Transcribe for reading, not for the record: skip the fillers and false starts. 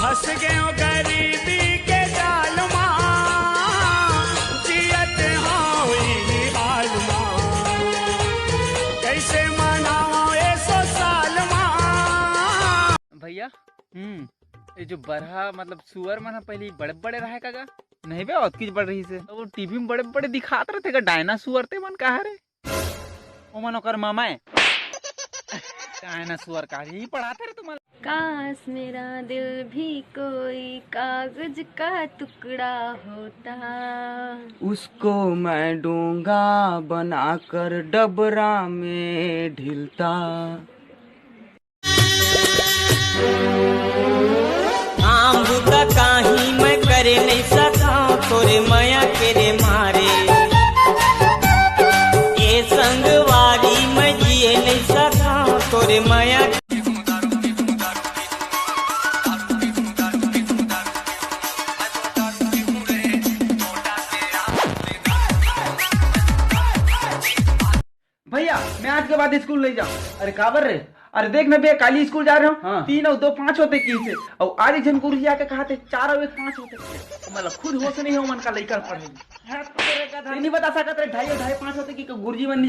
फंस गए हो गरीबी के जाल माँ, जियत हाँ इही हाल माँ, कैसे मनाओ ये सो साल माँ। भैया ये जो बरहा मतलब सुअर मन पहले बड़े बड़े रहे का नहीं बे और किच बढ़ रही से तो वो टीवी में बड़े बड़े दिखात रहे थे डायनासोर ते मन कहा रे ओ मन ओकर मामा है डायनासोर का यही पढ़ाते रहे तुम्हारे। काश मेरा दिल भी कोई कागज का टुकड़ा होता, उसको मैं डोंगा बनाकर डबरा में ढिलता। आम बुता काही मैं करे नहीं सका तोरे माया के रे मारे, ये संगवारी मैं जिए नहीं सका तोरे माया। भैया मैं आज के बाद स्कूल नहीं जाऊँ। अरे काबर रे? अरे देख ना भैया काली स्कूल जा रहे हो। हाँ। 3 और 2 5 होते की से और आज एक जन गुरुजी आके कहा थे 4 और 1 5 होते तो मतलब खुद होश नहीं हो मन का लइका पढ़े नहीं बता सकत रे 2.5 और 2.5 5 होते की गुरुजी मन